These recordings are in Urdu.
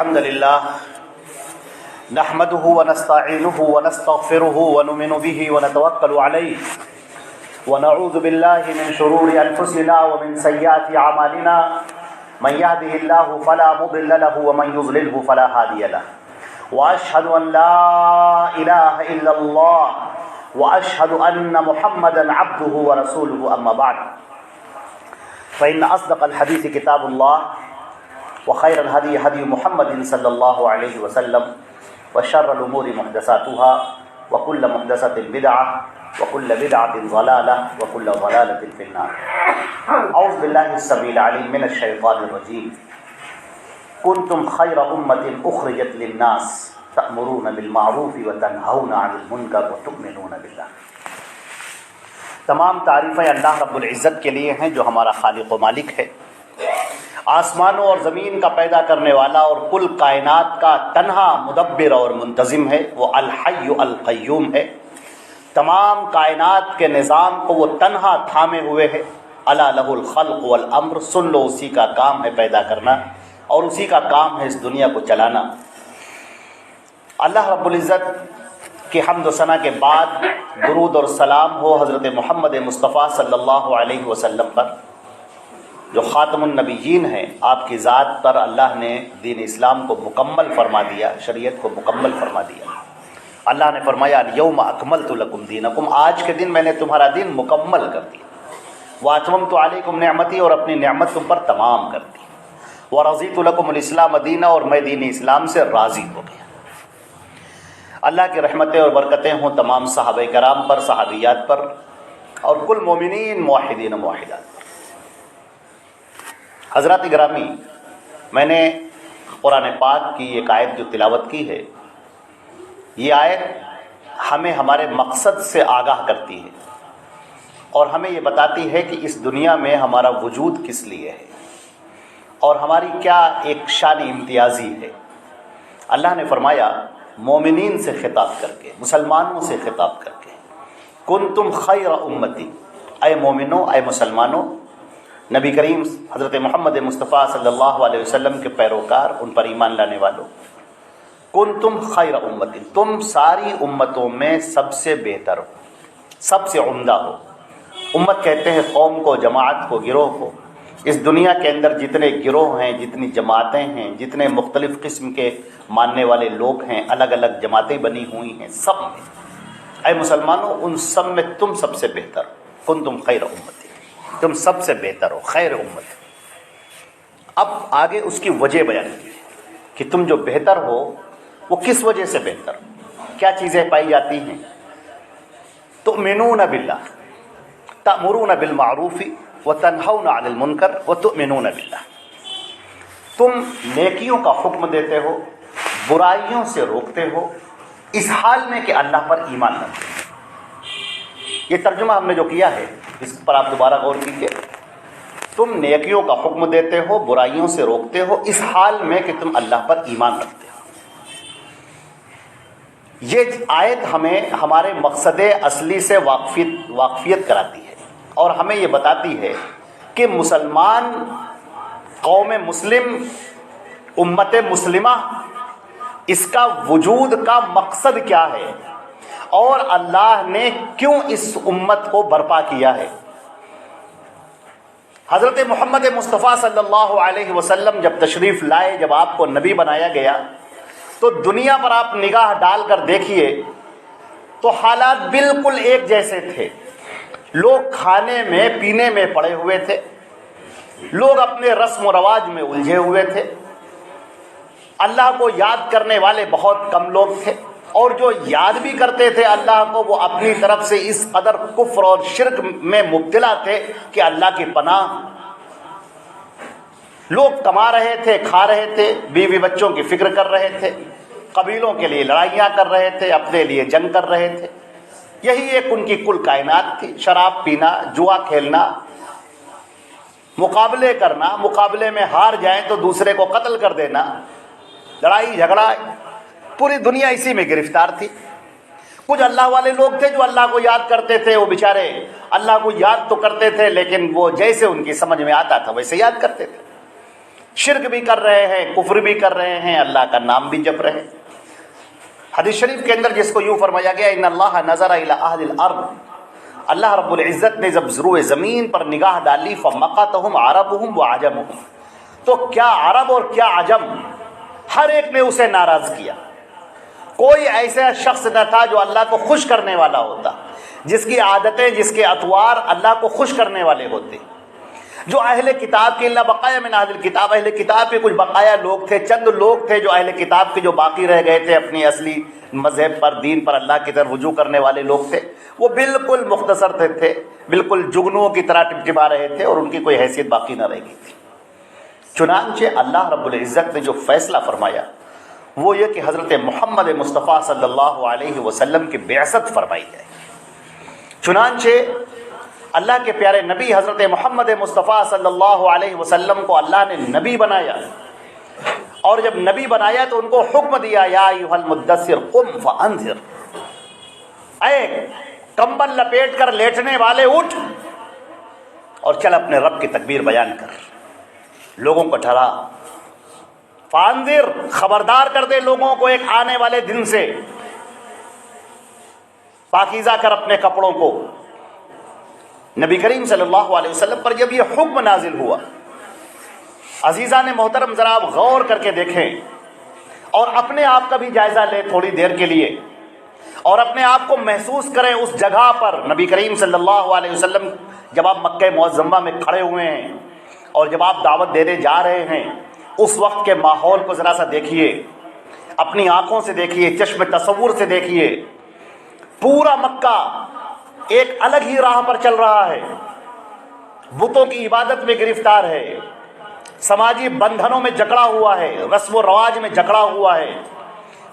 الحمد لله نحمده ونستعينه ونستغفره ونؤمن به ونتوكل عليه ونعوذ بالله من شرور أنفسنا ومن سيئات أعمالنا من يهده الله فلا مضل له ومن يضلله فلا هادي له وأشهد أن لا إله إلا الله وأشهد أن محمدا عبده ورسوله أما بعد فإن أصدق الحديث كتاب الله وخير الهدي هدي محمد صلى الله عليه وسلم وشر الأمور محدثاتها وكل محدثة بدعة وكل بدعة ضلالة وكل ضلالة في النار. أعوذ بالله السميع العليم من الشيطان الرجيم. كنتم خير أمة أخرجت للناس تأمرون بالمعروف وتنهون عن المنكر وتؤمنون بالله. تمام تعریفیں اللہ رب العزت کے لیے ہیں جو ہمارا خالق و مالک ہے، آسمانوں اور زمین کا پیدا کرنے والا اور کل کائنات کا تنہا مدبر اور منتظم ہے. وہ الحی القیوم ہے، تمام کائنات کے نظام کو وہ تنہا تھامے ہوئے ہے. الا لہ الخلق والامر، سن لو اسی کا کام ہے پیدا کرنا اور اسی کا کام ہے اس دنیا کو چلانا. اللہ رب العزت کی حمد و ثنا کے بعد درود اور سلام ہو حضرت محمد مصطفیٰ صلی اللہ علیہ وسلم پر جو خاتم النبیین ہیں. آپ کی ذات پر اللہ نے دین اسلام کو مکمل فرما دیا، شریعت کو مکمل فرما دیا. اللہ نے فرمایا الیوم اکملت لکم دینکم، آج کے دن میں نے تمہارا دین مکمل کر دیا. واتممت علیکم نعمتی، اور اپنی نعمت تم پر تمام کر دی. ورضیت لکم الاسلام دینا، اور میں دین اسلام سے راضی ہو گیا. اللہ کی رحمتیں اور برکتیں ہوں تمام صحابہ کرام پر، صحابیات پر، اور کل مومنین موحدین و موحدات پر. حضرات گرامی، میں نے قرآن پاک کی ایک آیت جو تلاوت کی ہے، یہ آیت ہمیں ہمارے مقصد سے آگاہ کرتی ہے اور ہمیں یہ بتاتی ہے کہ اس دنیا میں ہمارا وجود کس لیے ہے اور ہماری کیا ایک شان امتیازی ہے. اللہ نے فرمایا مومنین سے خطاب کر کے، مسلمانوں سے خطاب کر کے، کنتم خیر امتی، اے مومنوں، اے مسلمانوں، نبی کریم حضرت محمد مصطفیٰ صلی اللہ علیہ وسلم کے پیروکار، ان پر ایمان لانے والوں، کنتم خیر امتی، تم ساری امتوں میں سب سے بہتر ہو، سب سے عمدہ ہو. امت کہتے ہیں قوم کو، جماعت کو، گروہ کو. اس دنیا کے اندر جتنے گروہ ہیں، جتنی جماعتیں ہیں، جتنے مختلف قسم کے ماننے والے لوگ ہیں، الگ الگ جماعتیں بنی ہوئی ہیں، سب میں اے مسلمانوں ان سب میں تم سب سے بہتر ہو. کنتم خیر امتی، تم سب سے بہتر ہو، خیر امت. اب آگے اس کی وجہ بیان کی کہ تم جو بہتر ہو وہ کس وجہ سے بہتر ہو، کیا چیزیں پائی جاتی ہیں. تؤمنون باللہ، تأمرون بالمعروف وتنہون عن المنکر وتؤمنون باللہ. تم نیکیوں کا حکم دیتے ہو، برائیوں سے روکتے ہو، اس حال میں کہ اللہ پر ایمان رکھتے ہو. یہ ترجمہ ہم نے جو کیا ہے اس پر آپ دوبارہ غور کیجیے. تم نیکیوں کا حکم دیتے ہو، برائیوں سے روکتے ہو، اس حال میں کہ تم اللہ پر ایمان رکھتے ہو. یہ آیت ہمیں ہمارے مقصد اصلی سے واقفیت کراتی ہے اور ہمیں یہ بتاتی ہے کہ مسلمان، قوم مسلم، امت مسلمہ، اس کا وجود کا مقصد کیا ہے اور اللہ نے کیوں اس امت کو برپا کیا ہے. حضرت محمد مصطفیٰ صلی اللہ علیہ وسلم جب تشریف لائے، جب آپ کو نبی بنایا گیا، تو دنیا پر آپ نگاہ ڈال کر دیکھیے تو حالات بالکل ایک جیسے تھے. لوگ کھانے میں پینے میں پڑے ہوئے تھے، لوگ اپنے رسم و رواج میں الجھے ہوئے تھے. اللہ کو یاد کرنے والے بہت کم لوگ تھے، اور جو یاد بھی کرتے تھے اللہ کو، وہ اپنی طرف سے اس قدر کفر اور شرک میں مبتلا تھے کہ اللہ کی پناہ. لوگ کما رہے تھے، کھا رہے تھے، بیوی بچوں کی فکر کر رہے تھے، قبیلوں کے لیے لڑائیاں کر رہے تھے، اپنے لیے جنگ کر رہے تھے. یہی ایک ان کی کل کائنات تھی. شراب پینا، جوا کھیلنا، مقابلے کرنا، مقابلے میں ہار جائیں تو دوسرے کو قتل کر دینا، لڑائی جھگڑا، پوری دنیا اسی میں گرفتار تھی. کچھ اللہ والے لوگ تھے جو اللہ کو یاد کرتے تھے، وہ بیچارے اللہ کو یاد تو کرتے تھے لیکن وہ جیسے ان کی سمجھ میں آتا تھا ویسے یاد کرتے تھے. شرک بھی کر رہے ہیں، کفر بھی کر رہے ہیں، اللہ کا نام بھی جپ رہے ہیں۔ حدیث شریف کے اندر جس کو یوں فرمایا گیا ان اللہ نظر الی اہل الارض، اللہ رب العزت نے جب ضروع زمین پر نگاہ ڈالی فمقتهم عربهم وعجمهم، تو کیا عرب اور کیا عجم، ہر ایک نے اسے ناراض کیا۔ کوئی ایسا شخص نہ تھا جو اللہ کو خوش کرنے والا ہوتا، جس کی عادتیں، جس کے اطوار اللہ کو خوش کرنے والے ہوتے۔ جو اہل کتاب کے اللہ بقایا من اہل الکتاب، اہل کتاب کے کچھ بقایا لوگ تھے، چند لوگ تھے جو اہل کتاب کے جو باقی رہ گئے تھے، اپنی اصلی مذہب پر، دین پر، اللہ کی طرف رجوع کرنے والے لوگ تھے، وہ بالکل مختصر تھے، بالکل جگنوں کی طرح ٹپٹپا رہے تھے اور ان کی کوئی حیثیت باقی نہ رہ گئی تھی۔ چنانچہ اللہ رب العزت نے جو فیصلہ فرمایا وہ یہ کہ حضرت محمد مصطفیٰ صلی اللہ علیہ وسلم کی بعثت فرمائی جائے۔ چنانچہ اللہ کے پیارے نبی حضرت محمد مصطفیٰ صلی اللہ علیہ وسلم کو اللہ نے نبی بنایا، اور جب نبی بنایا تو ان کو حکم دیا یا ایھا المدثر قم فانذر، اے کمبل لپیٹ کر لیٹنے والے اٹھ اور چل اپنے رب کی تکبیر بیان کر، لوگوں کو ڈرا۔ فانذر، خبردار کر دے لوگوں کو ایک آنے والے دن سے، پاکیزہ کر اپنے کپڑوں کو۔ نبی کریم صلی اللہ علیہ وسلم پر جب یہ حکم نازل ہوا، عزیزان محترم ذرا آپ غور کر کے دیکھیں اور اپنے آپ کا بھی جائزہ لیں تھوڑی دیر کے لیے، اور اپنے آپ کو محسوس کریں اس جگہ پر۔ نبی کریم صلی اللہ علیہ وسلم جب آپ مکہ معظمہ میں کھڑے ہوئے ہیں اور جب آپ دعوت دینے جا رہے ہیں، اس وقت کے ماحول کو ذرا سا دیکھیے، اپنی آنکھوں سے دیکھیے، چشم تصور سے دیکھیے۔ پورا مکہ ایک الگ ہی راہ پر چل رہا ہے، بتوں کی عبادت میں گرفتار ہے، سماجی بندھنوں میں جکڑا ہوا ہے، رسم و رواج میں جکڑا ہوا ہے،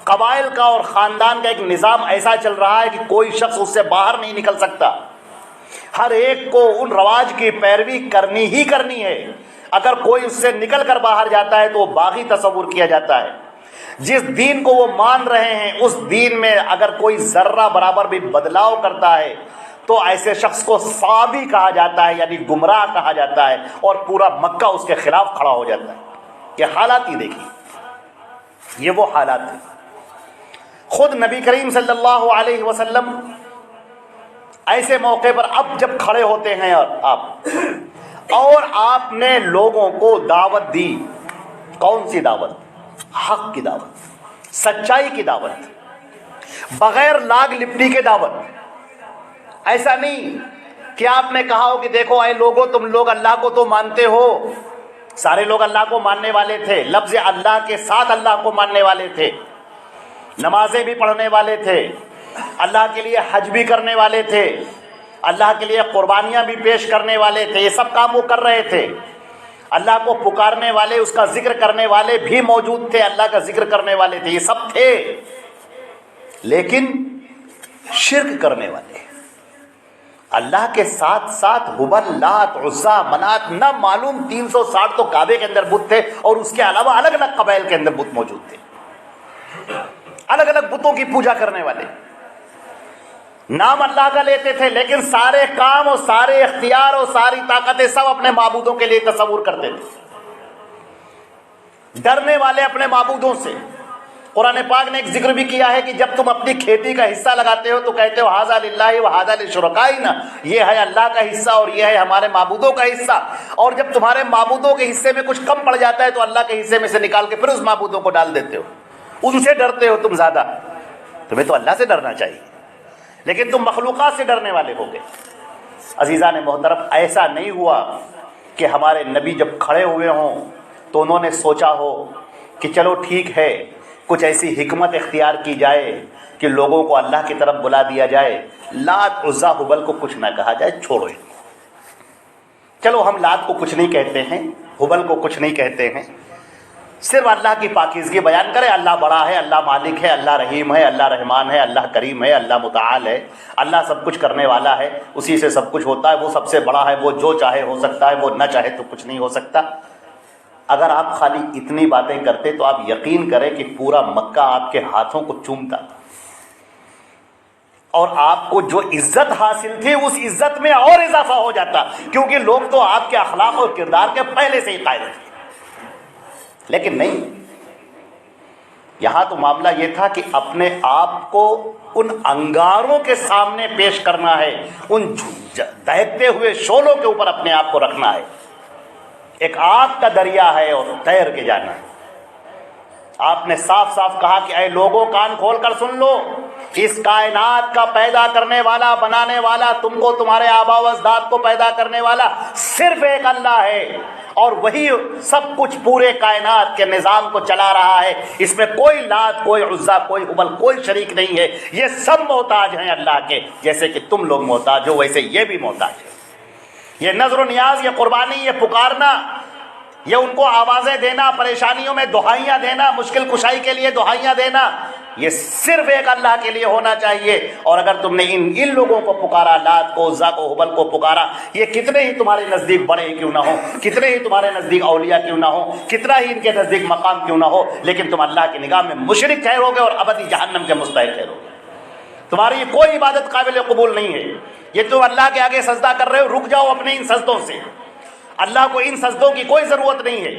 قبائل کا اور خاندان کا ایک نظام ایسا چل رہا ہے کہ کوئی شخص اس سے باہر نہیں نکل سکتا، ہر ایک کو ان رواج کی پیروی کرنی ہی کرنی ہے۔ اگر کوئی اس سے نکل کر باہر جاتا ہے تو وہ باغی تصور کیا جاتا ہے۔ جس دین کو وہ مان رہے ہیں اس دین میں اگر کوئی ذرہ برابر بھی بدلاؤ کرتا ہے تو ایسے شخص کو صابی کہا جاتا ہے، یعنی گمراہ کہا جاتا ہے، اور پورا مکہ اس کے خلاف کھڑا ہو جاتا ہے۔ یہ حالات ہی دیکھیے، یہ وہ حالات ہیں۔ خود نبی کریم صلی اللہ علیہ وسلم ایسے موقع پر اب جب کھڑے ہوتے ہیں اور آپ نے لوگوں کو دعوت دی، کون سی دعوت؟ حق کی دعوت، سچائی کی دعوت، بغیر لاگ لپٹی کے دعوت۔ ایسا نہیں کہ آپ نے کہا ہو کہ دیکھو اے لوگو، تم لوگ اللہ کو تو مانتے ہو، سارے لوگ اللہ کو ماننے والے تھے، لفظ اللہ کے ساتھ اللہ کو ماننے والے تھے، نمازیں بھی پڑھنے والے تھے، اللہ کے لیے حج بھی کرنے والے تھے، اللہ کے لیے قربانیاں بھی پیش کرنے والے تھے، یہ سب کام وہ کر رہے تھے۔ اللہ کو پکارنے والے، اس کا ذکر کرنے والے بھی موجود تھے، اللہ کا ذکر کرنے والے تھے، یہ سب تھے، لیکن شرک کرنے والے، اللہ کے ساتھ ساتھ ہبل، لات، عزا، منات، نہ معلوم 360 تو کعبے کے اندر بت تھے، اور اس کے علاوہ الگ الگ قبائل کے اندر بت موجود تھے، الگ الگ بتوں کی پوجا کرنے والے۔ نام اللہ کا لیتے تھے لیکن سارے کام اور سارے اختیار اور ساری طاقتیں سب اپنے معبودوں کے لیے تصور کرتے تھے، ڈرنے والے اپنے معبودوں سے۔ قرآن پاک نے ایک ذکر بھی کیا ہے کہ جب تم اپنی کھیتی کا حصہ لگاتے ہو تو کہتے ہو ھذا للہ وھذا لشرکائنا، یہ ہے اللہ کا حصہ اور یہ ہے ہمارے معبودوں کا حصہ، اور جب تمہارے معبودوں کے حصے میں کچھ کم پڑ جاتا ہے تو اللہ کے حصے میں سے نکال کے پھر اس معبودوں کو ڈال دیتے ہو، ان سے ڈرتے ہو تم زیادہ۔ تمہیں تو اللہ سے ڈرنا چاہیے، لیکن تم مخلوقات سے ڈرنے والے ہو گئے۔ عزیزان محترم، ایسا نہیں ہوا کہ ہمارے نبی جب کھڑے ہوئے ہوں تو انہوں نے سوچا ہو کہ چلو ٹھیک ہے، کچھ ایسی حکمت اختیار کی جائے کہ لوگوں کو اللہ کی طرف بلا دیا جائے، لات، عزا، ہبل کو کچھ نہ کہا جائے، چھوڑو، چلو ہم لات کو کچھ نہیں کہتے ہیں، ہبل کو کچھ نہیں کہتے ہیں، صرف اللہ کی پاکیزگی بیان کرے، اللہ بڑا ہے، اللہ مالک ہے، اللہ رحیم ہے، اللہ رحمان ہے، اللہ کریم ہے، اللہ متعال ہے، اللہ سب کچھ کرنے والا ہے، اسی سے سب کچھ ہوتا ہے، وہ سب سے بڑا ہے، وہ جو چاہے ہو سکتا ہے، وہ نہ چاہے تو کچھ نہیں ہو سکتا۔ اگر آپ خالی اتنی باتیں کرتے تو آپ یقین کریں کہ پورا مکہ آپ کے ہاتھوں کو چومتا، اور آپ کو جو عزت حاصل تھی اس عزت میں اور اضافہ ہو جاتا، کیونکہ لوگ تو آپ کے اخلاق اور کردار کے پہلے سے ہی قائل تھے۔ لیکن نہیں، یہاں تو معاملہ یہ تھا کہ اپنے آپ کو ان انگاروں کے سامنے پیش کرنا ہے، ان دہتے ہوئے شعلوں کے اوپر اپنے آپ کو رکھنا ہے. ایک آگ کا دریا ہے اور تیر کے جانا ہے. آپ نے صاف صاف کہا کہ اے لوگوں کان کھول کر سن لو، اس کائنات کا پیدا کرنے والا، بنانے والا، تم کو تمہارے آبا و اجداد کو پیدا کرنے والا صرف ایک اللہ ہے، اور وہی سب کچھ پورے کائنات کے نظام کو چلا رہا ہے. اس میں کوئی لات، کوئی عزا، کوئی ہبل، کوئی شریک نہیں ہے. یہ سب محتاج ہیں اللہ کے، جیسے کہ تم لوگ محتاج ہو ویسے یہ بھی محتاج ہے. یہ نظر و نیاز، یہ قربانی، یہ پکارنا، یہ ان کو آوازیں دینا، پریشانیوں میں دہائیاں دینا، مشکل کشائی کے لیے دہائیاں دینا، یہ صرف ایک اللہ کے لیے ہونا چاہیے. اور اگر تم نے ان لوگوں کو پکارا، لات کو، عزا کو، ہبل کو پکارا، یہ کتنے ہی تمہارے نزدیک بڑے کیوں نہ ہو، کتنے ہی تمہارے نزدیک اولیاء کیوں نہ ہو، کتنا ہی ان کے نزدیک مقام کیوں نہ ہو، لیکن تم اللہ کی نگاہ میں مشرک ٹھہرو گے اور ابدی جہنم کے مستحق ٹھہرو گے. تمہاری کوئی عبادت قابل قبول نہیں ہے. یہ تم اللہ کے آگے سجدہ کر رہے ہو، رک جاؤ اپنے ان سجدوں سے. اللہ کو ان سجدوں کی کوئی ضرورت نہیں ہے.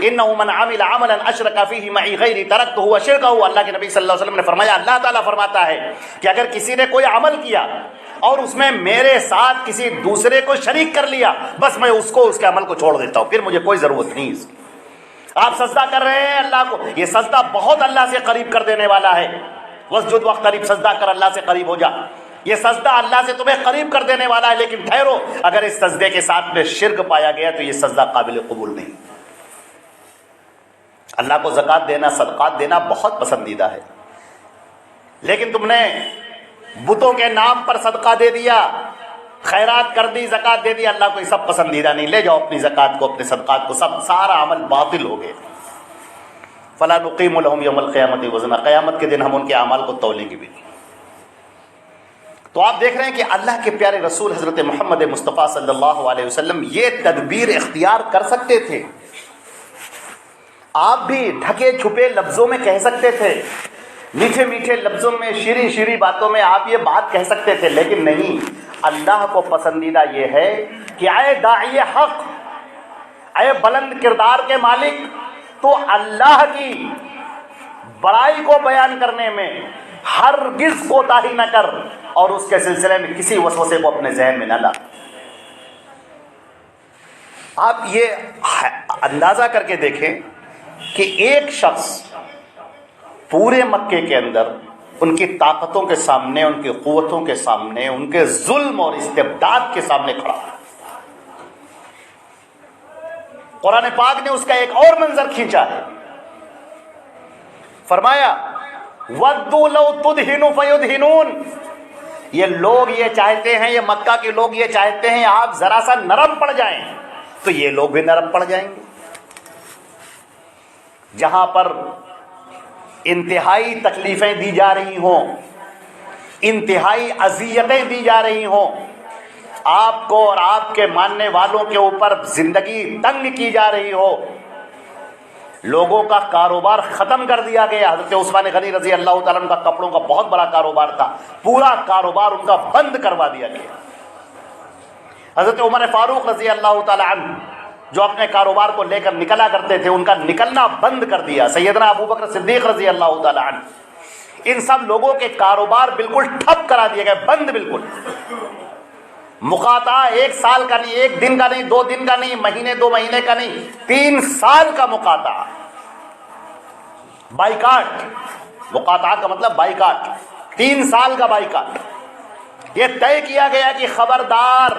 انہ من عمل عملا اشرک فیہ معی غیری ترکتہ وشرکہ. اللہ کے نبی صلی اللہ علیہ وسلم نے فرمایا، اللہ تعالیٰ فرماتا ہے کہ اگر کسی نے کوئی عمل کیا اور اس میں میرے ساتھ کسی دوسرے کو شریک کر لیا، بس میں اس کو، اس کے عمل کو چھوڑ دیتا ہوں، پھر مجھے کوئی ضرورت نہیں اس کی. آپ سجدہ کر رہے ہیں اللہ کو، یہ سجدہ بہت اللہ سے قریب کر دینے والا ہے. واسجد واقترب، سجدہ کر، اللہ سے قریب ہو جا. یہ سجدہ اللہ سے تمہیں قریب کر دینے والا ہے. لیکن ٹھہرو، اگر اس سجدے کے ساتھ میں شرک پایا گیا تو یہ سجدہ قابل قبول نہیں. اللہ کو زکوٰۃ دینا، صدقات دینا بہت پسندیدہ ہے، لیکن تم نے بتوں کے نام پر صدقہ دے دیا، خیرات کر دی، زکوٰۃ دے دی، اللہ کو یہ سب پسندیدہ نہیں. لے جاؤ اپنی زکوٰۃ کو، اپنے صدقات کو، سب سارا عمل باطل ہو گئے. فلا نقیم لهم یوم القیامت وزنا، قیامت کے دن ہم ان کے اعمال کو تولیں گے بھی نہیں. تو آپ دیکھ رہے ہیں کہ اللہ کے پیارے رسول حضرت محمد مصطفیٰ صلی اللہ علیہ وسلم یہ تدبیر اختیار کر سکتے تھے. آپ بھی ڈھکے چھپے لفظوں میں کہہ سکتے تھے، میٹھے میٹھے لفظوں میں، شیریں شیریں باتوں میں آپ یہ بات کہہ سکتے تھے، لیکن نہیں. اللہ کو پسندیدہ یہ ہے کہ اے داعی حق، اے بلند کردار کے مالک، تو اللہ کی بڑائی کو بیان کرنے میں ہرگز کوتاہی نہ کر، اور اس کے سلسلے میں کسی وسوسے کو اپنے ذہن میں نہ لا. آپ یہ اندازہ کر کے دیکھیں کہ ایک شخص پورے مکے کے اندر ان کی طاقتوں کے سامنے، ان کی قوتوں کے سامنے، ان کے ظلم اور استبداد کے سامنے کھڑا. قرآن پاک نے اس کا ایک اور منظر کھینچا ہے. فرمایا وَدُّوا لَوْ تُدْهِنُ فَيُدْهِنُونَ. یہ لوگ یہ چاہتے ہیں، یہ مکہ کے لوگ یہ چاہتے ہیں آپ ذرا سا نرم پڑ جائیں تو یہ لوگ بھی نرم پڑ جائیں گے. جہاں پر انتہائی تکلیفیں دی جا رہی ہوں، انتہائی اذیتیں دی جا رہی ہوں، آپ کو اور آپ کے ماننے والوں کے اوپر زندگی تنگ کی جا رہی ہو، لوگوں کا کاروبار ختم کر دیا گیا. حضرت عثمان غنی رضی اللہ تعالیٰ عنہ کا کپڑوں کا بہت بڑا کاروبار تھا، پورا کاروبار ان کا بند کروا دیا گیا. حضرت عمر فاروق رضی اللہ تعالیٰ عنہ جو اپنے کاروبار کو لے کر نکلا کرتے تھے، ان کا نکلنا بند کر دیا. سیدنا ابو بکر صدیق رضی اللہ تعالیٰ عنہ، ان سب لوگوں کے کاروبار بالکل ٹھپ کرا دیے گئے، بند بالکل. مقاطعہ 1 سال کا نہیں، 1 دن کا نہیں، 2 دن کا نہیں، مہینے 2 مہینے کا نہیں، 3 سال کا مقاطعہ، بائیکاٹ. مقاطعہ کا مطلب بائیکاٹ، 3 سال کا بائیکاٹ. یہ طے کیا گیا کہ خبردار،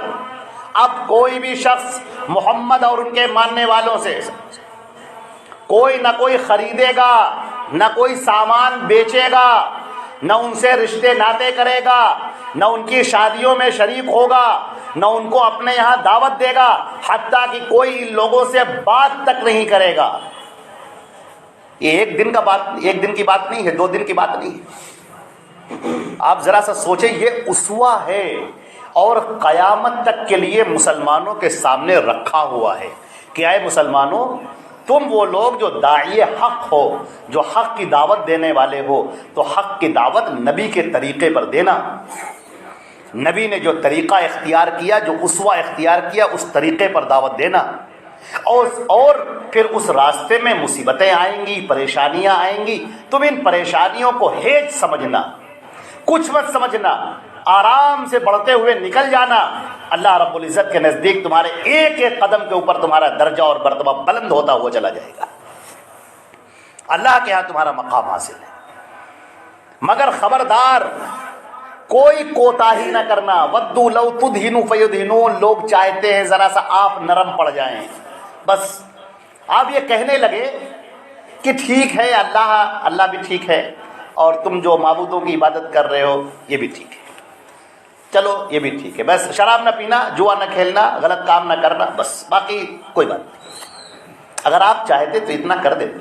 اب کوئی بھی شخص محمد اور ان کے ماننے والوں سے کوئی نہ کوئی خریدے گا، نہ کوئی سامان بیچے گا، نہ ان سے رشتے ناطے کرے گا، نہ ان کی شادیوں میں شریک ہوگا، نہ ان کو اپنے یہاں دعوت دے گا، حتیٰ کہ کوئی ان لوگوں سے بات تک نہیں کرے گا. یہ ایک دن کی بات نہیں ہے، 2 دن کی بات نہیں ہے. آپ ذرا سا سوچیں، یہ اسوہ ہے اور قیامت تک کے لیے مسلمانوں کے سامنے رکھا ہوا ہے کہ اے مسلمانوں، تم وہ لوگ جو داعی حق ہو، جو حق کی دعوت دینے والے ہو، تو حق کی دعوت نبی کے طریقے پر دینا. نبی نے جو طریقہ اختیار کیا، جو اسوہ اختیار کیا، اس طریقے پر دعوت دینا. اور پھر اس راستے میں مصیبتیں آئیں گی، پریشانیاں آئیں گی. تم ان پریشانیوں کو ہیج سمجھنا، کچھ مت سمجھنا، آرام سے بڑھتے ہوئے نکل جانا. اللہ رب العزت کے نزدیک تمہارے ایک ایک قدم کے اوپر تمہارا درجہ اور مرتبہ بلند ہوتا ہوا چلا جائے گا. اللہ کے ہاں تمہارا مقام حاصل ہے. مگر خبردار کوئی کوتاہی نہ کرنا. ودوا لو تدہنوا فیدہنون. لوگ چاہتے ہیں ذرا سا آپ نرم پڑ جائیں، بس آپ یہ کہنے لگے کہ ٹھیک ہے اللہ بھی ٹھیک ہے، اور تم جو معبودوں کی عبادت کر رہے ہو یہ بھی ٹھیک ہے، چلو یہ بھی ٹھیک ہے، بس شراب نہ پینا، جوا نہ کھیلنا، غلط کام نہ کرنا، بس باقی کوئی بات نہیں. اگر آپ چاہتے تو اتنا کر دیتے،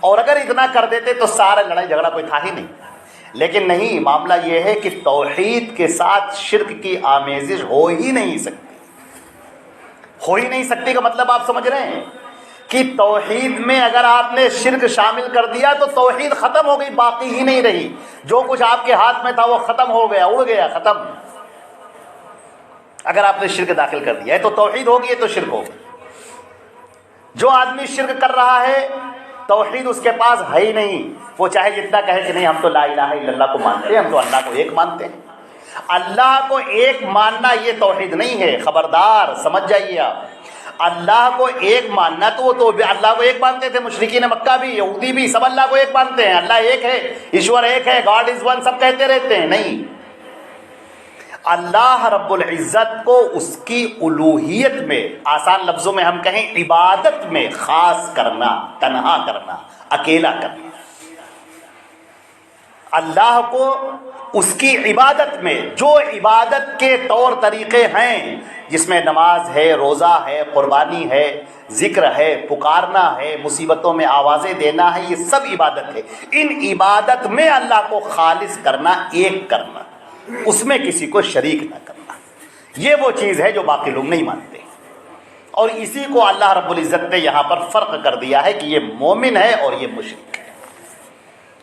اور اگر اتنا کر دیتے تو سارا لڑائی جھگڑا کوئی تھا ہی نہیں. لیکن نہیں، معاملہ یہ ہے کہ توحید کے ساتھ شرک کی آمیزش ہو ہی نہیں سکتی کا مطلب آپ سمجھ رہے ہیں کہ توحید میں اگر آپ نے شرک شامل کر دیا تو توحید ختم ہو گئی، باقی ہی نہیں رہی. جو کچھ آپ کے ہاتھ میں تھا وہ ختم ہو گیا، اڑ گیا، ختم. اگر آپ نے شرک داخل کر دیا ہے تو توحید ہوگی، تو شرک ہوگی. جو آدمی شرک کر رہا ہے توحید اس کے پاس ہے ہی نہیں. وہ چاہے جتنا کہے کہ نہیں ہم تو لا الہ الا اللہ کو مانتے ہیں، ہم تو اللہ کو ایک مانتے ہیں. اللہ کو ایک ماننا یہ توحید نہیں ہے، خبردار سمجھ جائیے آپ. اللہ کو ایک ماننا تو وہ تو اللہ کو ایک مانتے تھے، مشرکین مکہ بھی، یہودی بھی، سب اللہ کو ایک مانتے ہیں. اللہ ایک ہے، ایشور ایک ہے، گاڈ از ون سب کہتے رہتے ہیں. نہیں، اللہ رب العزت کو اس کی الوہیت میں، آسان لفظوں میں ہم کہیں عبادت میں خاص کرنا، تنہا کرنا، اکیلا کرنا. اللہ کو اس کی عبادت میں، جو عبادت کے طور طریقے ہیں جس میں نماز ہے، روزہ ہے، قربانی ہے، ذکر ہے، پکارنا ہے، مصیبتوں میں آوازیں دینا ہے، یہ سب عبادت ہے. ان عبادت میں اللہ کو خالص کرنا، ایک کرنا، اس میں کسی کو شریک نہ کرنا، یہ وہ چیز ہے جو باقی لوگ نہیں مانتے. اور اسی کو اللہ رب العزت نے یہاں پر فرق کر دیا ہے کہ یہ مومن ہے اور یہ مشرک ہے.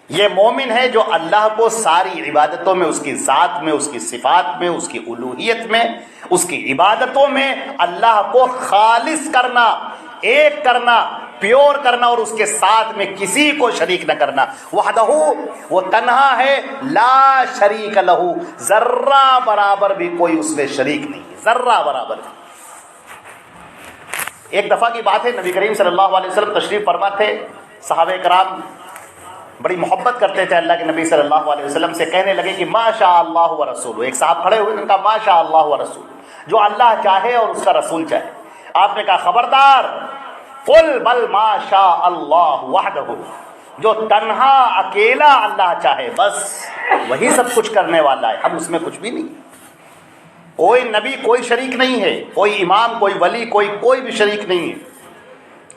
یہ مومن ہے جو اللہ کو ساری عبادتوں میں، اس کی ذات میں، اس کی صفات میں، اس کی الوہیت میں، اس کی عبادتوں میں اللہ کو خالص کرنا، ایک کرنا، پیور کرنا، اور اس کے ساتھ میں کسی کو شریک نہ کرنا. وحدہ، وہ تنہا ہے، لا شریک لہ، ذرہ برابر بھی کوئی اس میں شریک نہیں ہے، ذرہ برابر بھی. ایک دفعہ کی بات ہے، نبی کریم صلی اللہ علیہ وسلم تشریف فرما تھے. صحابہ کرام بڑی محبت کرتے تھے اللہ کے نبی صلی اللہ علیہ وسلم سے. کہنے لگے کہ ما شاء اللہ و رسول. ایک صاحب کھڑے ہوئے، ان کا ما شاء اللہ و رسول، جو اللہ چاہے اور اس کا رسول چاہے. آپ نے کہا خبردار، قل بل ما شاء اللہ وحدہ، جو تنہا اکیلا اللہ چاہے بس وہی سب کچھ کرنے والا ہے، ہم اس میں کچھ بھی نہیں. کوئی نبی، کوئی شریک نہیں ہے، کوئی امام، کوئی ولی، کوئی بھی شریک نہیں ہے.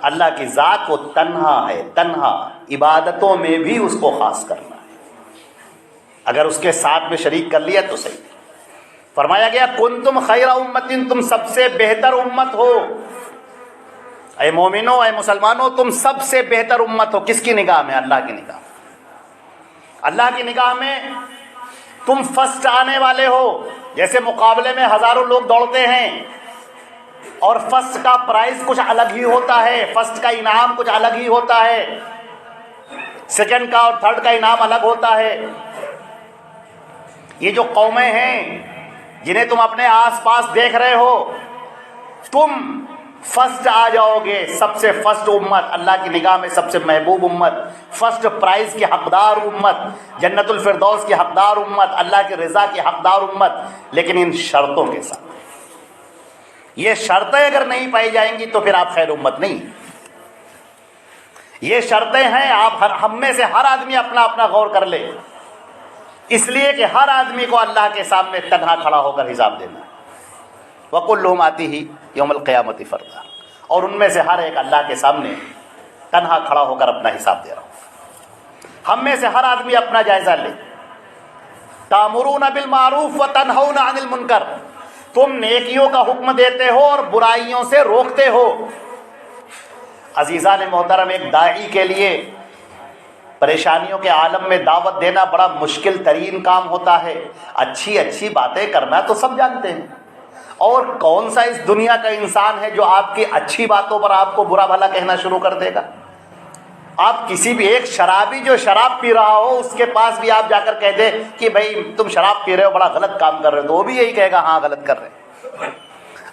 اللہ کی ذات وہ تنہا ہے، تنہا. عبادتوں میں بھی اس کو خاص کرنا ہے، اگر اس کے ساتھ میں شریک کر لیا تو صحیح. فرمایا گیا کنتم خیر امت، تم سب سے بہتر امت ہو. اے مومنو، اے مسلمانوں، تم سب سے بہتر امت ہو. کس کی نگاہ میں؟ اللہ کی نگاہ میں. اللہ کی نگاہ میں تم فرسٹ آنے والے ہو. جیسے مقابلے میں ہزاروں لوگ دوڑتے ہیں اور فرسٹ کا پرائز کچھ الگ ہی ہوتا ہے، فرسٹ کا انعام کچھ الگ ہی ہوتا ہے، سیکنڈ کا اور تھرڈ کا انعام الگ ہوتا ہے. یہ جو قومیں ہیں جنہیں تم اپنے آس پاس دیکھ رہے ہو، تم فرسٹ آ جاؤ گے. سب سے فرسٹ امت، اللہ کی نگاہ میں سب سے محبوب امت، فرسٹ پرائز کی حقدار امت، جنت الفردوس کی حقدار امت، اللہ کی رضا کی حقدار امت. لیکن ان شرطوں کے ساتھ. یہ شرطیں اگر نہیں پائی جائیں گی تو پھر آپ خیر امت نہیں. یہ شرطیں ہیں، آپ ہم میں سے ہر آدمی اپنا اپنا غور کر لے، اس لیے کہ ہر آدمی کو اللہ کے سامنے تنہا کھڑا ہو کر حساب دینا ہے. وَكُلُّهُمْ آتِيهِ يَوْمَ الْقِيَامَةِ فَرْدًا. اور ان میں سے ہر ایک اللہ کے سامنے تنہا کھڑا ہو کر اپنا حساب دے رہا ہوں. ہم میں سے ہر آدمی اپنا جائزہ لے. تَأْمُرُونَ بِالْمَعْرُوفِ وَتَنْهَوْنَ عَنِ الْمُنْكَرِ. تم نیکیوں کا حکم دیتے ہو اور برائیوں سے روکتے ہو. عزیزان محترم، ایک داعی کے لیے پریشانیوں کے عالم میں دعوت دینا بڑا مشکل ترین کام ہوتا ہے. اچھی اچھی باتیں کرنا تو سب جانتے ہیں، اور کون سا اس دنیا کا انسان ہے جو آپ کی اچھی باتوں پر آپ کو برا بھلا کہنا شروع کر دے گا؟ آپ کسی بھی ایک شرابی جو شراب پی رہا ہو اس کے پاس بھی آپ جا کر کہہ دیں کہ بھائی تم شراب پی رہے ہو، بڑا غلط کام کر رہے ہو، تو وہ بھی یہی کہے گا ہاں غلط کر رہے ہیں۔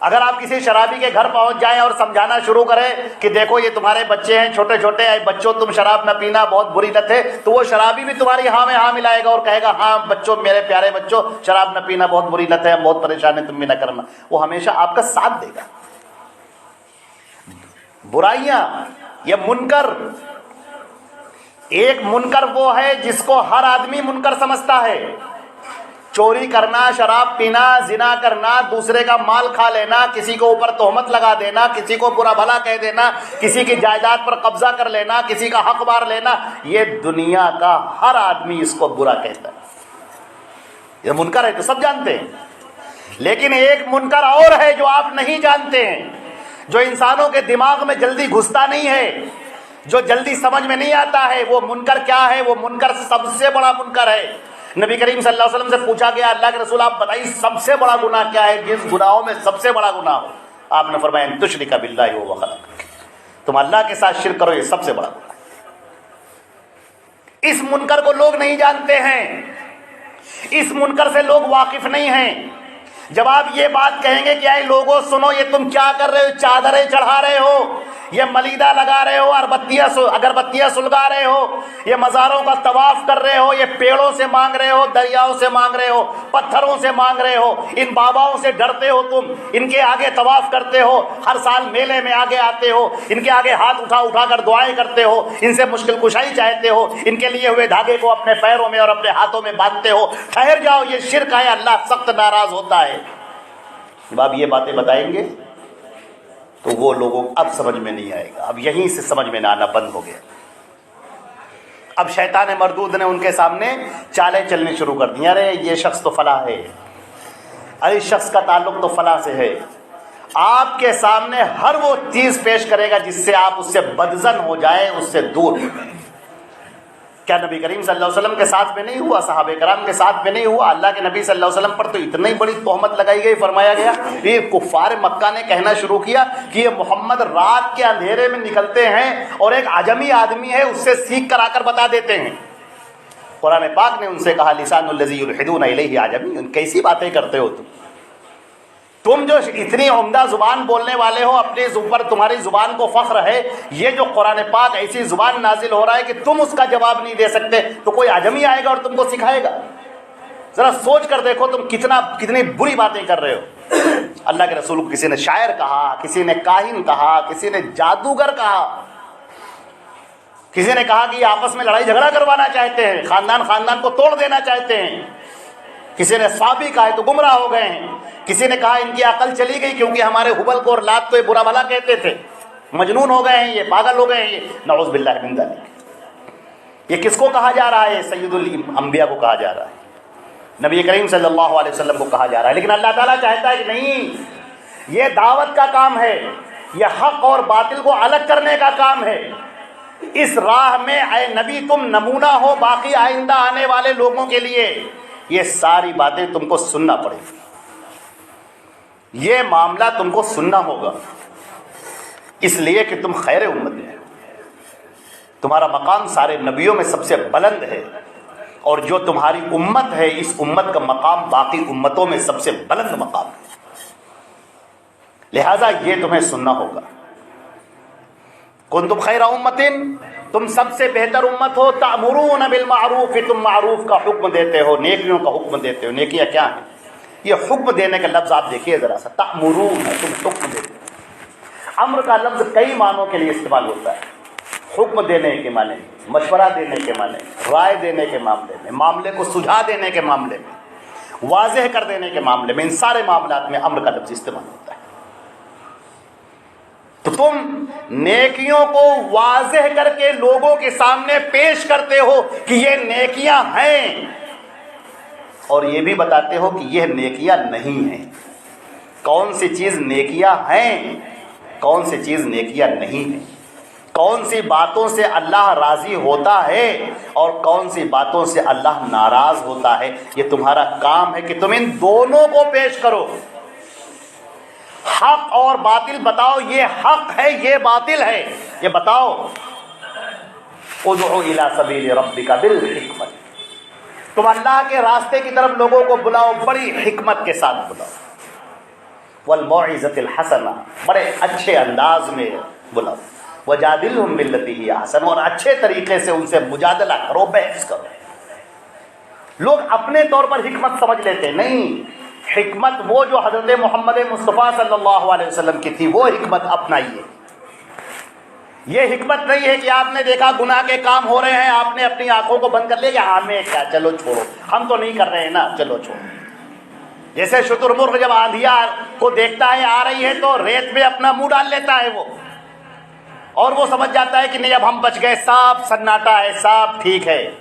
اگر آپ کسی شرابی کے گھر پہنچ جائیں اور سمجھانا شروع کریں کہ دیکھو یہ تمہارے بچے ہیں چھوٹے چھوٹے، بچوں تم شراب نہ پینا، بہت بری لت ہے، تو وہ شرابی بھی تمہاری ہاں میں ہاں ملائے گا اور کہے گا ہاں بچوں، میرے پیارے بچوں، شراب نہ پینا بہت بری لت ہے، ہم بہت پریشان ہیں، تم بھی نہ کرنا۔ وہ ہمیشہ آپ کا ساتھ دے گا۔ برائیاں، یہ منکر، ایک منکر وہ ہے جس کو ہر آدمی منکر سمجھتا ہے، چوری کرنا، شراب پینا، زنا کرنا، دوسرے کا مال کھا لینا، کسی کو اوپر تہمت لگا دینا، کسی کو برا بھلا کہہ دینا، کسی کی جائیداد پر قبضہ کر لینا، کسی کا حق مار لینا، یہ دنیا کا ہر آدمی اس کو برا کہتا ہے۔ یہ منکر ہے تو سب جانتے ہیں، لیکن ایک منکر اور ہے جو آپ نہیں جانتے ہیں، جو انسانوں کے دماغ میں جلدی گھستا نہیں ہے، جو جلدی سمجھ میں نہیں آتا ہے۔ وہ منکر کیا ہے؟ وہ منکر سب سے بڑا منکر ہے۔ نبی کریم صلی اللہ علیہ وسلم سے پوچھا گیا اللہ کے رسول آپ بتائیے سب سے بڑا گناہ کیا ہے، جس گناہوں میں سب سے بڑا گناہ ہو؟ آپ نے فرمایا ان تشرک باللہ وهو خلقک، تم اللہ کے ساتھ شرک کرو، یہ سب سے بڑا گناہ ہے۔ اس منکر کو لوگ نہیں جانتے ہیں، اس منکر سے لوگ واقف نہیں ہیں۔ جب آپ یہ بات کہیں گے کہ اے لوگوں سنو، یہ تم کیا کر رہے ہو، چادریں چڑھا رہے ہو، یہ ملیدہ لگا رہے ہو، اگربتیاں سلگا رہے ہو، یہ مزاروں کا طواف کر رہے ہو، یہ پیڑوں سے مانگ رہے ہو، دریاؤں سے مانگ رہے ہو، پتھروں سے مانگ رہے ہو، ان باباؤں سے ڈرتے ہو، تم ان کے آگے طواف کرتے ہو، ہر سال میلے میں آگے آتے ہو، ان کے آگے ہاتھ اٹھا اٹھا کر دعائیں کرتے ہو، ان سے مشکل کشائی چاہتے ہو، ان کے لیے ہوئے دھاگے کو اپنے پیروں میں اور اپنے ہاتھوں میں باندھتے ہو۔ ٹھہر جاؤ، یہ شرک ہے، اللہ سخت ناراض ہوتا ہے۔ جب آپ یہ باتیں بتائیں گے تو وہ لوگوں اب سمجھ میں نہیں آئے گا، اب یہیں سے سمجھ میں نہ آنا بند ہو گیا۔ اب شیطان مردود نے ان کے سامنے چالیں چلنی شروع کر دی، ارے یہ شخص تو فلاں ہے، ارے اس شخص کا تعلق تو فلاں سے ہے۔ آپ کے سامنے ہر وہ چیز پیش کرے گا جس سے آپ اس سے بدظن ہو جائیں، اس سے دور ہو جائیں۔ کیا نبی کریم صلی اللہ علیہ وسلم کے ساتھ میں نہیں ہوا؟ صحابہ کرام کے ساتھ میں نہیں ہوا؟ اللہ کے نبی صلی اللہ علیہ وسلم پر تو اتنی بڑی تہمت لگائی گئی، فرمایا گیا یہ کفار مکہ نے کہنا شروع کیا کہ یہ محمد رات کے اندھیرے میں نکلتے ہیں اور ایک عجمی آدمی ہے اس سے سیکھ کر آ کر بتا دیتے ہیں۔ قرآن پاک نے ان سے کہا لسان الذی یلحدون الیہ اعجمی، کیسی باتیں کرتے ہو تم جو اتنی عمدہ زبان بولنے والے ہو، اپنے اوپر تمہاری زبان کو فخر ہے، یہ جو قرآن پاک ایسی زبان نازل ہو رہا ہے کہ تم اس کا جواب نہیں دے سکتے، تو کوئی عجمی آئے گا اور تم کو سکھائے گا؟ ذرا سوچ کر دیکھو تم کتنی بری باتیں کر رہے ہو۔ اللہ کے رسول کو کسی نے شاعر کہا، کسی نے کاہن کہا، کسی نے جادوگر کہا، کسی نے کہا کہ یہ آپس میں لڑائی جھگڑا کروانا چاہتے ہیں، خاندان کو توڑ دینا چاہتے ہیں، کسی نے صابی کہا ہے تو گمراہ ہو گئے ہیں، کسی نے کہا ان کی عقل چلی گئی کیونکہ ہمارے حبل کو اور لات کو یہ برا بھلا کہتے تھے، مجنون ہو گئے ہیں، یہ پاگل ہو گئے ہیں، یہ نعوذ باللہ من ذالک۔ یہ کس کو کہا جا رہا ہے؟ سید الانبیاء کو کہا جا رہا ہے، نبی کریم صلی اللہ علیہ وسلم کو کہا جا رہا ہے۔ لیکن اللہ تعالیٰ چاہتا ہے کہ نہیں، یہ دعوت کا کام ہے، یہ حق اور باطل کو الگ کرنے کا کام ہے۔ اس راہ میں اے نبی تم نمونہ ہو باقی آئندہ آنے والے لوگوں کے لیے۔ یہ ساری باتیں تم کو سننا پڑے گی، یہ معاملہ تم کو سننا ہوگا، اس لیے کہ تم خیر امت ہے، تمہارا مقام سارے نبیوں میں سب سے بلند ہے، اور جو تمہاری امت ہے اس امت کا مقام باقی امتوں میں سب سے بلند مقام ہے، لہذا یہ تمہیں سننا ہوگا۔ کنتم خیر امت، تم سب سے بہتر امت ہو، تأمرون بالمعروف، تم معروف کا حکم دیتے ہو، نیکیوں کا حکم دیتے ہو۔ نیکیاں کیا ہیں؟ یہ حکم دینے کا لفظ آپ دیکھیے ذرا سا، تأمرون ہے، تم حکم دیتے ہو۔ امر کا لفظ کئی معنوں کے لیے استعمال ہوتا ہے، حکم دینے کے معنی، مشورہ دینے کے معنی، رائے دینے کے معاملے میں، معاملے کو سجھا دینے کے معاملے میں، واضح کر دینے کے معاملے میں، ان سارے معاملات میں امر کا لفظ استعمال ہوتا ہے۔ تو تم نیکیوں کو واضح کر کے لوگوں کے سامنے پیش کرتے ہو کہ یہ نیکیاں ہیں، اور یہ بھی بتاتے ہو کہ یہ نیکیاں نہیں ہیں۔ کون سی چیز نیکیاں ہیں، کون سی چیز نیکیاں نہیں ہیں، کون سی باتوں سے اللہ راضی ہوتا ہے اور کون سی باتوں سے اللہ ناراض ہوتا ہے، یہ تمہارا کام ہے کہ تم ان دونوں کو پیش کرو۔ حق اور باطل بتاؤ، یہ حق ہے یہ باطل ہے، یہ بتاؤ۔ ادعو الی سبیل ربک بالحکمت، تم اللہ کے راستے کی طرف لوگوں کو بلاؤ، بڑی حکمت کے ساتھ بلاؤ، والموعظۃ الحسنہ، بڑے اچھے انداز میں بلاؤ، وجادلہم باللتی ہی احسن، اور اچھے طریقے سے ان سے مجادلہ کرو، بحث کرو۔ لوگ اپنے طور پر حکمت سمجھ لیتے، نہیں، حکمت وہ جو حضرت محمد مصطفیٰ صلی اللہ علیہ وسلم کی تھی، وہ حکمت اپنائیے۔ یہ حکمت نہیں ہے کہ آپ نے دیکھا گناہ کے کام ہو رہے ہیں، آپ نے اپنی آنکھوں کو بند کر لیا کہ ہمیں کیا، چلو چھوڑو، ہم تو نہیں کر رہے ہیں نا، چلو چھوڑو۔ جیسے شتر مرغ جب آندھیا کو دیکھتا ہے آ رہی ہے تو ریت میں اپنا منہ ڈال لیتا ہے وہ، اور وہ سمجھ جاتا ہے کہ نہیں اب ہم بچ گئے، صاف سناٹا ہے، صاف ٹھیک ہے۔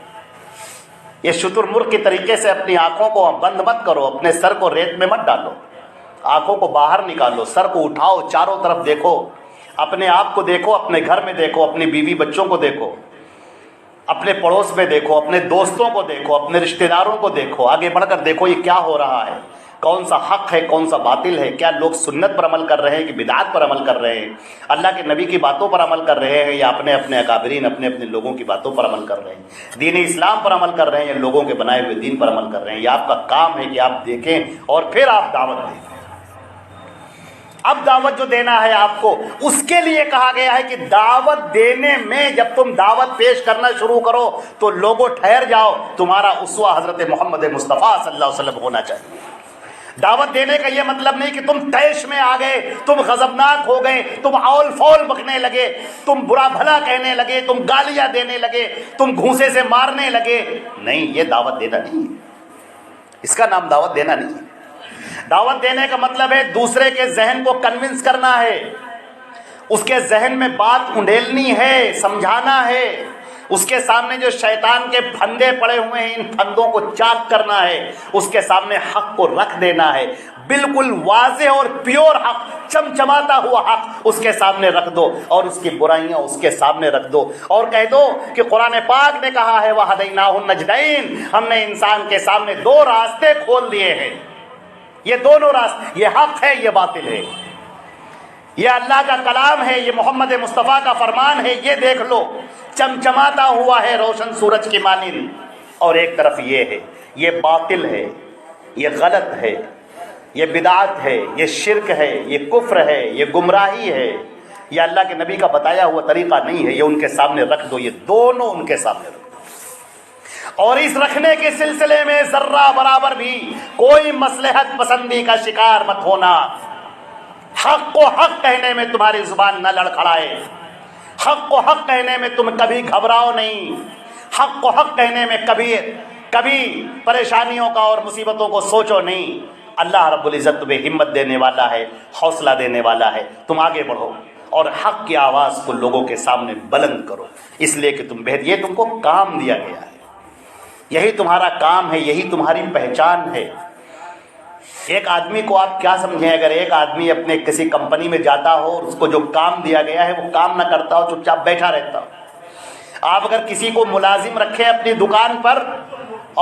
یہ شتر مرغ کے طریقے سے اپنی آنکھوں کو بند مت کرو، اپنے سر کو ریت میں مت ڈالو، آنکھوں کو باہر نکالو، سر کو اٹھاؤ، چاروں طرف دیکھو، اپنے آپ کو دیکھو، اپنے گھر میں دیکھو، اپنی بیوی بچوں کو دیکھو، اپنے پڑوس میں دیکھو، اپنے دوستوں کو دیکھو، اپنے رشتہ داروں کو دیکھو، آگے بڑھ کر دیکھو یہ کیا ہو رہا ہے، کون سا حق ہے کون سا باطل ہے، کیا لوگ سنت پر عمل کر رہے ہیں کہ بدعات پر عمل کر رہے ہیں، اللہ کے نبی کی باتوں پر عمل کر رہے ہیں یا اپنے اپنے اکابرین اپنے اپنے لوگوں کی باتوں پر عمل کر رہے ہیں، دین اسلام پر عمل کر رہے ہیں یا لوگوں کے بنائے ہوئے دین پر عمل کر رہے ہیں۔ یہ آپ کا کام ہے کہ آپ دیکھیں اور پھر آپ دعوت دیں۔ اب دعوت جو دینا ہے آپ کو، اس کے لیے کہا گیا ہے کہ دعوت دینے میں جب تم دعوت پیش کرنا شروع کرو تو لوگوں ٹھہر جاؤ، تمہارا اسوہ حضرت محمد مصطفیٰ صلی اللہ علیہ وسلم ہونا چاہیے۔ دعوت دینے کا یہ مطلب نہیں کہ تم طیش میں آ گئے، تم غضبناک ہو گئے، تم اول فول بکنے لگے، تم برا بھلا کہنے لگے، تم گالیاں دینے لگے، تم گھونسے سے مارنے لگے، نہیں، یہ دعوت دینا نہیں ہے، اس کا نام دعوت دینا نہیں ہے۔ دعوت دینے کا مطلب ہے دوسرے کے ذہن کو کنونس کرنا ہے، اس کے ذہن میں بات انڈیلنی ہے، سمجھانا ہے، اس کے سامنے جو شیطان کے پھندے پڑے ہوئے ہیں ان پھندوں کو چاک کرنا ہے، اس کے سامنے حق کو رکھ دینا ہے، بالکل واضح اور پیور حق، چمچماتا ہوا حق اس کے سامنے رکھ دو، اور اس کی برائیاں اس کے سامنے رکھ دو، اور کہہ دو کہ قرآن پاک نے کہا ہے وَهَدَيْنَاهُ النَّجْدَيْنِ، ہم نے انسان کے سامنے دو راستے کھول دیے ہیں، یہ دونوں راستے، یہ حق ہے یہ باطل ہے، یہ اللہ کا کلام ہے، یہ محمد مصطفیٰ کا فرمان ہے، یہ دیکھ لو، چمچماتا ہوا ہے روشن سورج کی مانند، اور ایک طرف یہ ہے، یہ باطل ہے، یہ غلط ہے، یہ بدعت ہے، یہ شرک ہے، یہ کفر ہے، یہ گمراہی ہے، یہ اللہ کے نبی کا بتایا ہوا طریقہ نہیں ہے، یہ ان کے سامنے رکھ دو، یہ دونوں ان کے سامنے رکھ دو، اور اس رکھنے کے سلسلے میں ذرہ برابر بھی کوئی مصلحت پسندی کا شکار مت ہونا، حق کو حق کہنے میں تمہاری زبان نہ لڑکھڑائے، حق کو حق کہنے میں تم کبھی گھبراؤ نہیں، حق کو حق کہنے میں کبھی پریشانیوں کا اور مصیبتوں کو سوچو نہیں، اللہ رب العزت تمہیں ہمت دینے والا ہے، حوصلہ دینے والا ہے، تم آگے بڑھو اور حق کی آواز کو لوگوں کے سامنے بلند کرو، اس لیے کہ یہ تم کو کام دیا گیا ہے، یہی تمہارا کام ہے، یہی تمہاری پہچان ہے۔ ایک آدمی کو آپ کیا سمجھیں، اگر ایک آدمی اپنے کسی کمپنی میں جاتا ہو اور اس کو جو کام دیا گیا ہے وہ کام نہ کرتا ہو، چپ چاپ بیٹھا رہتا ہو، آپ اگر کسی کو ملازم رکھیں اپنی دکان پر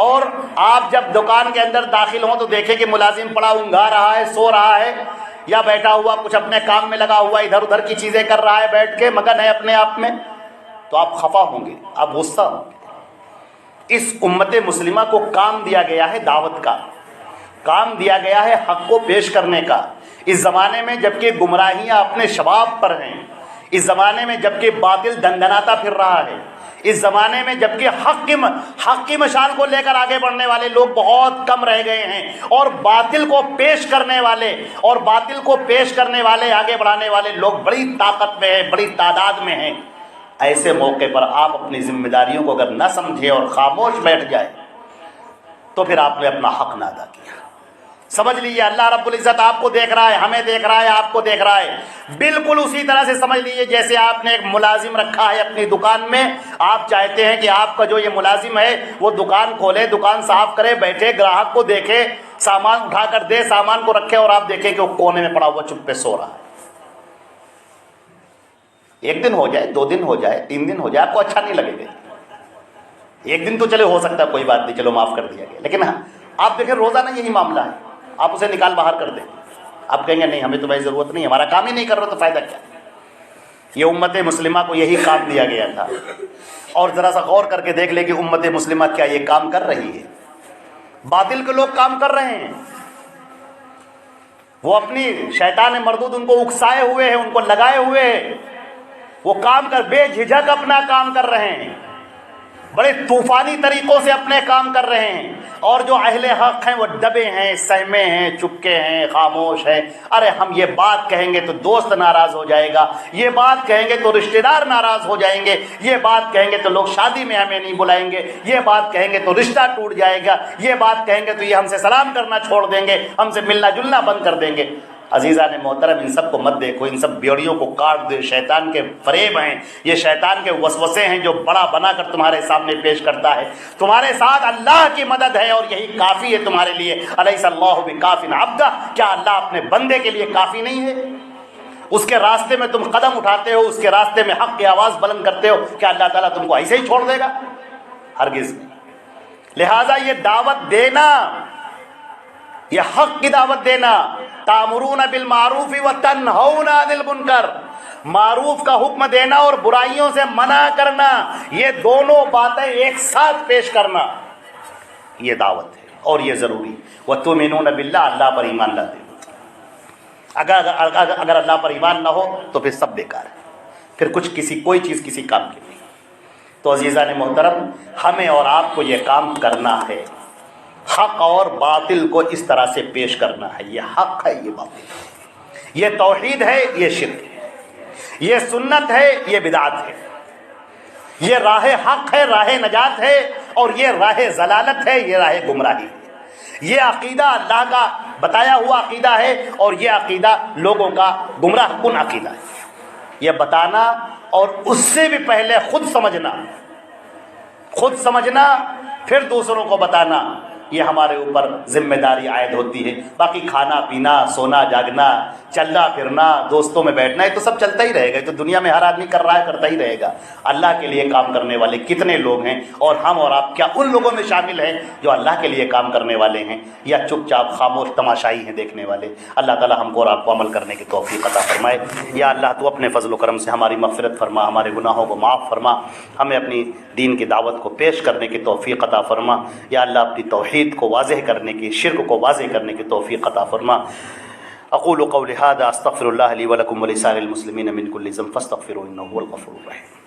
اور آپ جب دکان کے اندر داخل ہوں تو دیکھیں کہ ملازم پڑا اونگھا رہا ہے، سو رہا ہے، یا بیٹھا ہوا کچھ اپنے کام میں لگا ہوا ادھر ادھر کی چیزیں کر رہا ہے، بیٹھ کے مگن ہے اپنے آپ میں، تو آپ خفا ہوں گے، آپ غصہ ہوں گے۔ اس امت مسلمہ کو کام دیا گیا ہے دعوت کا، کام دیا گیا ہے حق کو پیش کرنے کا، اس زمانے میں جبکہ گمراہیاں اپنے شباب پر ہیں، اس زمانے میں جبکہ باطل دندناتا پھر رہا ہے، اس زمانے میں جبکہ حق کی مشال کو لے کر آگے بڑھنے والے لوگ بہت کم رہ گئے ہیں، اور باطل کو پیش کرنے والے آگے بڑھانے والے لوگ بڑی طاقت میں ہیں، بڑی تعداد میں ہیں، ایسے موقع پر آپ اپنی ذمہ داریوں کو اگر نہ سمجھے اور خاموش بیٹھ جائے تو پھر آپ نے اپنا حق نہ ادا کیا۔ سمجھ لیجیے اللہ رب العزت آپ کو دیکھ رہا ہے، ہمیں دیکھ رہا ہے، آپ کو دیکھ رہا ہے، بالکل اسی طرح سے سمجھ لیجیے جیسے آپ نے ایک ملازم رکھا ہے اپنی دکان میں، آپ چاہتے ہیں کہ آپ کا جو یہ ملازم ہے وہ دکان کھولے، دکان صاف کرے، بیٹھے گراہک کو دیکھے، سامان اٹھا کر دے، سامان کو رکھے، اور آپ دیکھیں کہ وہ کونے میں پڑا ہوا چپ پہ سو رہا ہے۔ ایک دن ہو جائے، 2 دن ہو جائے، 3 دن ہو جائے، آپ کو اچھا نہیں لگے گا، ایک دن تو چلے ہو سکتا ہے کوئی بات نہیں، چلو معاف کر دیا گیا، لیکن آپ دیکھیں روزانہ یہی معاملہ ہے، آپ اسے نکال باہر کر دیں، آپ کہیں گے نہیں ہمیں تمہاری ضرورت نہیں، ہمارا کام ہی نہیں کر رہا تو فائدہ کیا؟ یہ امت مسلمہ کو یہی کام دیا گیا تھا. اور ذرا سا غور کر کے دیکھ لیں کہ امت مسلمہ کیا یہ کام کر رہی ہے؟ باطل کے لوگ کام کر رہے ہیں، وہ اپنی شیطان مردود ان کو اکسائے ہوئے ہیں، ان کو لگائے ہوئے ہیں، وہ کام کر بے جھجک اپنا کام کر رہے ہیں، بڑے طوفانی طریقوں سے اپنے کام کر رہے ہیں. اور جو اہل حق ہیں وہ دبے ہیں، سہمے ہیں، چپکے ہیں، خاموش ہیں. ارے ہم یہ بات کہیں گے تو دوست ناراض ہو جائے گا، یہ بات کہیں گے تو رشتہ دار ناراض ہو جائیں گے، یہ بات کہیں گے تو لوگ شادی میں ہمیں نہیں بلائیں گے، یہ بات کہیں گے تو رشتہ ٹوٹ جائے گا، یہ بات کہیں گے تو یہ ہم سے سلام کرنا چھوڑ دیں گے، ہم سے ملنا جلنا بند کر دیں گے. عزیزان محترم، ان سب کو مت دیکھو، ان سب بیڑیوں کو کاٹ دو. شیطان کے فریب ہیں، یہ شیطان کے وسوسے ہیں جو بڑا بنا کر تمہارے سامنے پیش کرتا ہے. تمہارے ساتھ اللہ کی مدد ہے اور یہی کافی ہے تمہارے لیے. الیس اللہ بکاف عبدہ، کیا اللہ اپنے بندے کے لیے کافی نہیں ہے؟ اس کے راستے میں تم قدم اٹھاتے ہو، اس کے راستے میں حق کی آواز بلند کرتے ہو، کیا اللہ تعالیٰ تم کو ایسے ہی چھوڑ دے گا؟ ہرگز نہیں. لہذا یہ دعوت دینا، یہ حق کی دعوت دینا، تامرون بالمعروف وتنہون عن المنکر، معروف کا حکم دینا اور برائیوں سے منع کرنا، یہ دونوں باتیں ایک ساتھ پیش کرنا، یہ دعوت ہے اور یہ ضروری. وتؤمنون باللہ، اللہ پر ایمان لاتے ہو. اگر اللہ پر ایمان نہ ہو تو پھر سب بیکار ہے، پھر کوئی چیز کسی کام کی نہیں. تو عزیزان محترم، ہمیں اور آپ کو یہ کام کرنا ہے، حق اور باطل کو اس طرح سے پیش کرنا ہے. یہ حق ہے، یہ باطل ہے، یہ توحید ہے، یہ شرک ہے، یہ سنت ہے، یہ بدعت ہے، یہ راہ حق ہے، راہ نجات ہے، اور یہ راہ ضلالت ہے، یہ راہ گمراہی ہے. یہ عقیدہ اللہ کا بتایا ہوا عقیدہ ہے اور یہ عقیدہ لوگوں کا گمراہ کن عقیدہ ہے. یہ بتانا اور اس سے بھی پہلے خود سمجھنا پھر دوسروں کو بتانا، یہ ہمارے اوپر ذمہ داری عائد ہوتی ہے. باقی کھانا پینا، سونا جاگنا، چلنا پھرنا، دوستوں میں بیٹھنا، یہ تو سب چلتا ہی رہے گا. یہ تو دنیا میں ہر آدمی کر رہا ہے، کرتا ہی رہے گا. اللہ کے لیے کام کرنے والے کتنے لوگ ہیں، اور ہم اور آپ کیا ان لوگوں میں شامل ہیں جو اللہ کے لیے کام کرنے والے ہیں، یا چپ چاپ خاموش تماشائی ہیں دیکھنے والے؟ اللہ تعالی ہم کو اور آپ کو عمل کرنے کی توفیق عطا فرمائے. یا اللہ تو اپنے فضل و کرم سے ہماری مغفرت فرما، ہمارے گناہوں کو معاف فرما، ہمیں اپنی دین کی دعوت کو پیش کرنے کی توفیق عطا فرما. یا اللہ اپنی توحید کو واضح کرنے کی، شرک کو واضح کرنے کی توفیق عطا فرما. اقول قولی ھذا استغفر اللہ لی ولکم ولسائر المسلمین من کل ذنب فاستغفروہ انہ ھو الغفور الرحیم.